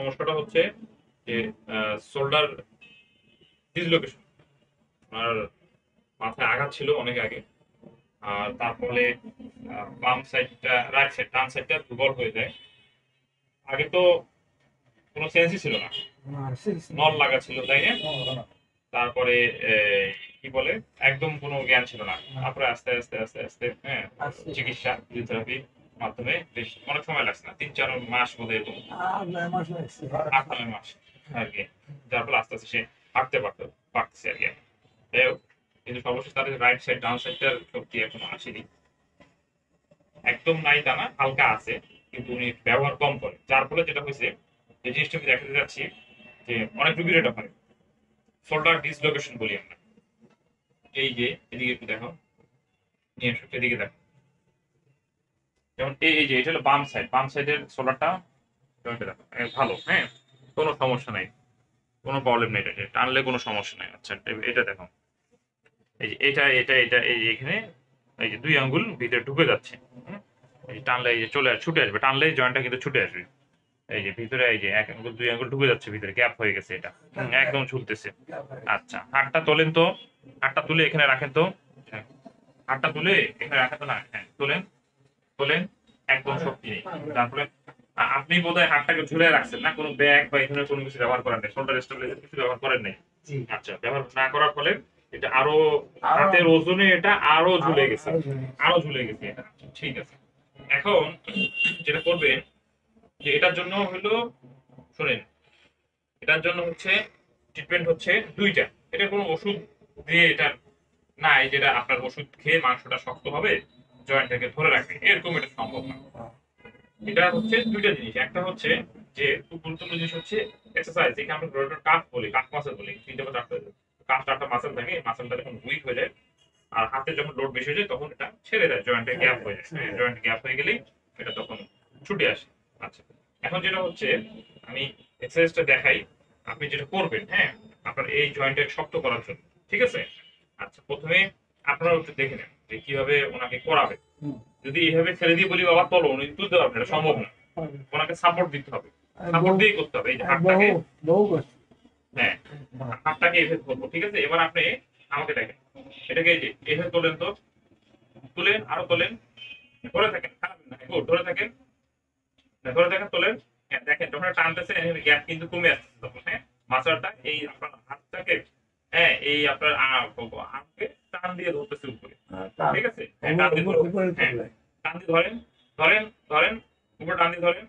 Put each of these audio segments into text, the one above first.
সমস্যাটা হচ্ছে যে শোল্ডার ডিসলোকেশন। আর মাথায় আঘাত ছিল অনেক আগে। আর তার ফলে বাম সাইডটা, রাইট সাইড, ডান সাইডটা দুর্বল হয়ে যায়। আগে তো কোনো সেন্সই ছিল না, নল লাগা ছিল, তাই না? তারপরে কি বলে, একদম কোনো জ্ঞান ছিল না। তারপরে আস্তে আস্তে আস্তে আস্তে হ্যাঁ, চিকিৎসা ফিজিওথেরাপি মাধ্যমে বেশ অনেক সময় লাগছে না, 3-4 মাস বোধ হয়, এরকম 8-9 মাস আর কি। যার ফলে আস্তে আস্তে সে হাঁটতে পারতেছে আর কি। যাই হোক, কিন্তু সর্বশেষ তাদের রাইট সাইড ডাউন সাইডটার শক্তি এখনো আসেনি। একদম নাই তা না, হালকা আছে, কিন্তু উনি ব্যবহার কম করে। যার ফলে যেটা হয়েছে, যে জিনিসটা আমি দেখাতে যাচ্ছি, যে অনেক রুগীর এটা হয়, শোল্ডার ডিসলোকেশন বলি আমরা। এই যে এদিকে একটু দেখো, নিয়ে এসো, এদিকে দেখো। যেমন এই যে এটা হলো বাম সাইডের শোল্ডারটা, জয়েন্টে দেখো ভালো, হ্যাঁ, কোনো সমস্যা নাই, কোনো প্রবলেম নেই, এটা টানলে কোনো সমস্যা নাই। আচ্ছা, এটা দেখো, এই যে এটা এই যে এখানে এই যে 2 আঙ্গুল ভিতরে ঢুকে যাচ্ছে। হুম? এই যে টানলে এই যে ছুটে আসবে, টানলে জয়েন্টটা কিন্তু ছুটে আসবে। এই যে ভিতরে এই যে 1 আঙ্গুল 2 আঙ্গুল ঢুকে যাচ্ছে ভিতরে, গ্যাপ হয়ে গেছে এটা। একদম ঝুলতেছে। আচ্ছা, হাতটা তোলেন তো, হাতটা তুলে এখানে রাখেন তো। হ্যাঁ, হাতটা তুলে এখানে রাখেন তো না, হ্যাঁ তোলেন, তোলেন। একদম শক্তি নেই। তারপরে আপনি বোধহয় হাতটাকে ঝুলে রাখছেন না, কোনো ব্যাগ বা এই ধরনের কোনো কিছু ব্যবহার করেন নাই, শোল্ডার স্টেবিলাইজার কিছু ব্যবহার করেন নাই। আচ্ছা, ব্যবহার না করার ফলে এটা আরো, হাতের ওজনে এটা আরো ঝুলে গেছে, আরো ঝুলে গেছে এটা। ঠিক আছে, এখন যেটা করবে, যে এটার জন্য হলো, শোনেন, এটার জন্য হচ্ছে ট্রিটমেন্ট হচ্ছে দুইটা। এটা কোনো ওষুধ দিয়ে এটা নাই, যেটা আপনার ওষুধ খেয়ে মাংসটা শক্ত হবে, জয়েন্টটাকে ধরে রাখবে, এরকম এটা সম্ভব না। এটা হচ্ছে দুইটা জিনিস। একটা হচ্ছে যে খুব গুরুত্বপূর্ণ জিনিস হচ্ছে এক্সারসাইজ, যেটা আমরা রোটেটর কাফ বলি, কাফ মাসল বলি, 3 বা 4টা কাফ, 4টা মাসল থাকে। এই মাসলটা যখন উইক হয়ে যায় আর হাতে যখন লোড বেশি হয়ে যায়, তখন এটা ছেড়ে দেয়, জয়েন্টে গ্যাপ হয়ে যায়। হ্যাঁ, জয়েন্ট গ্যাপ হয়ে গেলেই এটা তখন ছুটে আসে। আচ্ছা, এখন যেটা হচ্ছে, আমি এক্সারসাইজটা দেখাই, আপনি যেটা করবেন, হ্যাঁ, আপনার এই জয়েন্টে শক্ত করার জন্য। ঠিক আছে? আচ্ছা, প্রথমে আপনারা একটু দেখে নেন যে কিভাবে ওনাকে করাবে। যদি এইভাবে ছেড়ে দিয়ে বলি বাবা তোলো, উনি তুলতে পারবেন, এটা সম্ভব না। ওনাকে সাপোর্ট দিতে হবে, সাপোর্ট দিয়েই করতে হবে। এই যে হাতটাকে, হ্যাঁ, হাতটাকে এভাবে ধরবো, ঠিক আছে? এবার আপনি আমাকে দেখেন, এটাকে এই যে এভাবে তোলেন তো, তুলেন, আরো তোলেন, ধরে থাকেন, খারাপ না, গুড, ধরে থাকেন, ধরে থাকেন, তোলেন। হ্যাঁ, দেখেন যখন এটা টানতেছে, গ্যাপ কিন্তু কমে আসছে তখন। হ্যাঁ, মাসলটা এই আপনার হাতটাকে, হ্যাঁ, এই আপনার আর্মকে টান দিয়ে ধরতেছে উপরে। ঠিক আছে? হ্যাঁ, টান দিয়ে ধরুন, হ্যাঁ, টান দিয়ে ধরেন, ধরেন, ধরেন, উপরে টান দিয়ে ধরেন।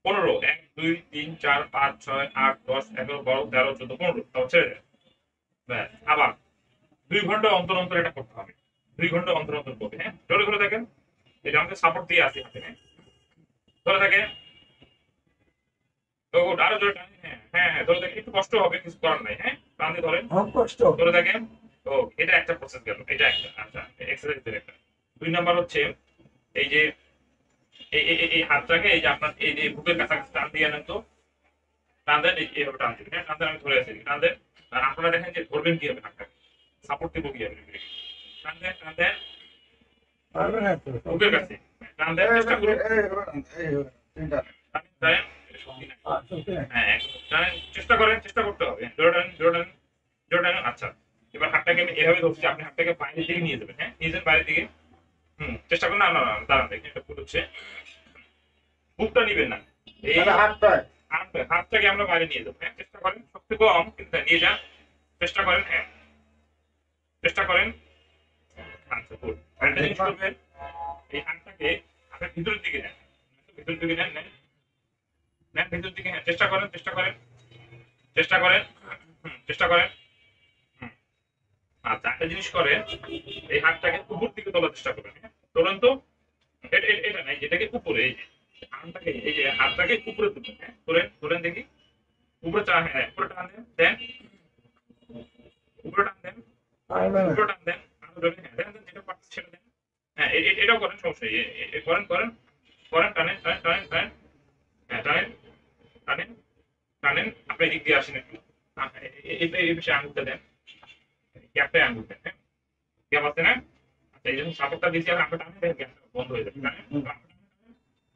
15, 1, 2, 3, 4, 5, 6, 8, 10, 11, 12, 13, 14, 15, তারপর ছেড়ে দেন। ব্যাস, আবার 2 ঘন্টা অন্তর অন্তর এটা করতে হবে। 2 ঘন্টা অন্তর অন্তর করবে। হ্যাঁ, ধরে ধরে থাকেন, এটা আমাকে সাপোর্ট দিয়ে আসি হাতে। হ্যাঁ, ধরে থাকে, তো আরো জোরে টান, হ্যাঁ হ্যাঁ হ্যাঁ, ধরে থাকে, একটু কষ্ট হবে, কিছু করার নাই। হ্যাঁ, টান দিয়ে ধরেন, ধরে থাকেন। তো এটা একটা প্রসেস গেল, এটা একটা। আচ্ছা, এক্সারসাইজের একটা। 2 নাম্বার হচ্ছে এই যে এই হাতটাকে এই যে আপনার এই যে বুকের কাছাকাছি টান দিয়ে আনেন তো, টান দেন, এইভাবে টান দিন। হ্যাঁ, টান দেন, আমি ধরে আছি, টান দেন। আর আপনারা দেখেন যে ধরবেন কিভাবে হাতটাকে, সাপোর্ট দিব কিভাবে। টান দেন, টান দেন, বুকের কাছে টান দেন, চেষ্টা করুন। টান দেন, শক্তি নাই। হ্যাঁ, একদম টানেন, চেষ্টা করেন, চেষ্টা করতে হবে। জোরে টানেন, জোরে টানেন, জোরে টানেন। আচ্ছা, এবার হাতটাকে আমি এভাবে ধরছি, আপনি হাতটাকে বাইরের দিকে নিয়ে যাবেন। হ্যাঁ, নিয়ে যান বাইরের দিকে। চেষ্টা করুন। না না না, দাঁড়ান, দেখেন এটা ভুল হচ্ছে। বুকটা নিবেন না, এই হাতটাকে আমরা বাইরে নিয়ে যাবো। হ্যাঁ, চেষ্টা করেন, শক্তি কম কিন্তু নিয়ে যান, চেষ্টা করেন। হ্যাঁ, চেষ্টা করেন। আচ্ছা, গুড। আরেকটা জিনিস করবেন, এই হাতটাকে আপনার ভিতরের দিকে নেন, ভিতরের দিকে নেন, নেন, নেন ভিতরের দিকে। হ্যাঁ, চেষ্টা করেন, চেষ্টা করেন, চেষ্টা করেন, চেষ্টা করেন। হুম, আচ্ছা, একটা জিনিস করেন, এই হাতটাকে উপর দিকে তোলার চেষ্টা করবেন। হ্যাঁ, তোলেন তো, এটা নাই, যেটাকে উপরে, এই যে আর্মটাকে, এই যে হাতটাকে উপরে তুলবেন। হ্যাঁ, তোলেন, তোলেন দেখি, উপরে হ্যাঁ, উপরে টান দেন, দেন, উপরে টান দেন, উপরে টান দেন, আরো জোরে। হ্যাঁ, দেন, দেন, যেটা পারছেন সেটা দেন। হ্যাঁ, এটাও করেন, সমস্যা নেই। করেন, করেন, করেন, টানেন, টানেন, টানেন, টানেন। হ্যাঁ, টানেন, টানেন, টানেন। আপনি এদিক দিয়ে আসেন একটু। এই বিষয়ে আঙুলটা দেন, গ্যাপটায় আঙুল দেন। হ্যাঁ, গ্যাপ আছে না? আচ্ছা, এই জন্য সাপোর্টটা বেশি হবে, আপনি টানেন, দেখেন গ্যাপটা বন্ধ হয়ে যাবে। টানেন,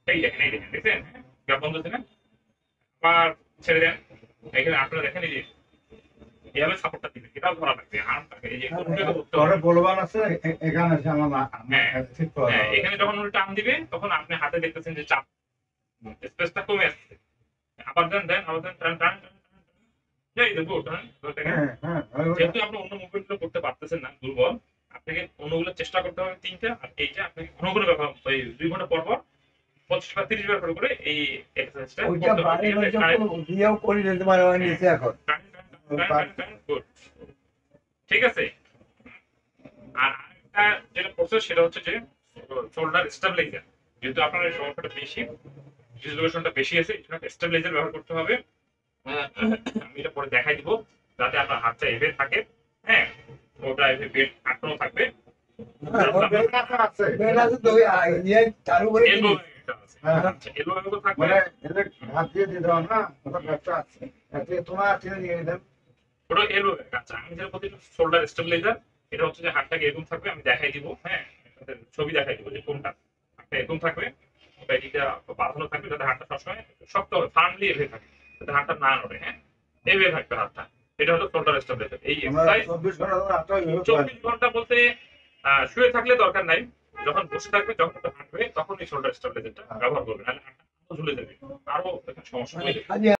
এই দেখেন, এই দেখেন, দেখছেন? হ্যাঁ, গ্যাপ বন্ধ হচ্ছে না? আবার ছেড়ে দেন। এখানে আপনারা দেখেন এই যে এভাবে সাপোর্টটা দিবেন, এটাও ধরা লাগবে আর্মটাকে, এই যে উল্টো করতে পরে হবে। বলবান আছে এখানে আছে আমার হ্যাঁ ঠিক করা হ্যাঁ, হবে। এখানে যখন উনি টান দিবে তখন আপনি হাতে দেখতেছেন যে চাপ স্পেসটা কমে আসছে। আবার দেন দেন আবার দেন, টান টান টান টান, এই যে গুড। হ্যাঁ তো দেখেন, হ্যাঁ হ্যাঁ যেহেতু আপনি অন্য মুভমেন্টগুলো করতে পারতেছেন না, দুর্বল, আপনাকে অন্যগুলো চেষ্টা করতে হবে তিনটা, আর এইটা আপনাকে ঘন ঘন ব্যবহার, ওই 2 ঘন্টা পর পর 25 বা 30 বার করে এই এক্সারসাইজটা ওইটা করতে হবে। বাড়ির ঠিক আছে? মধ্যে দিয়েও করে দিতে পারে ওই নিচে এখন। টান টান টান টান টান টান, good। ঠিক আছে? আর আরেকটা যেটা প্রসেস সেটা হচ্ছে যে শোল্ডার স্টেবিলাইজার। যেহেতু আপনার এই সমস্যাটা বেশি, ডিসলোকেশনটা বেশি আছে, এই জন্য স্টেবিলাইজার ব্যবহার করতে হবে। আমি এটা পরে দেখাই দিব, যাতে আপনার হাতটা এভাবে থাকে। হ্যাঁ, ওটা এভাবে বেল্ট আটকানো থাকবে। বেল কাটা আছে। বেল আছে তো ওই ইয়ে চালু করে এলবো দিবি। একটা আছে। হ্যাঁ। আচ্ছা, এলবো থাকবে। মানে এদের হাত দিয়ে দিতে হবে না, ওটা ব্যবসা আছে। এতে তোমার টেনে নিয়ে দেন। ওটা এলবো। আচ্ছা, আমি যেটা বলছি শোল্ডার স্টেবিলাইজার, এটা হচ্ছে যে হাতটাকে এরকম থাকবে, আমি দেখাই দিব। হ্যাঁ, একটা ছবি দেখাই দিব যে কোনটা। হাতটা এরকম থাকবে, ওটা এটা বাঁধানো থাকবে যাতে হাতটা সবসময় শক্ত হবে, ফার্মলি এভাবে থাকে, যাতে হাতটা না নড়ে। হ্যাঁ, এইভাবে থাকবে হাতটা। এটা হলো শোল্ডার স্টেবিলাইজার। এই আমরা এক্সারসাইজ 24 ঘন্টা ধরে হাতটা এইভাবে 24 ঘন্টা বলতে শুয়ে থাকলে দরকার নাই, যখন বসে থাকবে, যখন একটু হাঁটবে, তখন এই শোল্ডার স্টেবিলাইজারটা ব্যবহার করবে, নাহলে হাঁটটা ঝুলে যাবে, আরো সমস্যা হয়ে যাবে।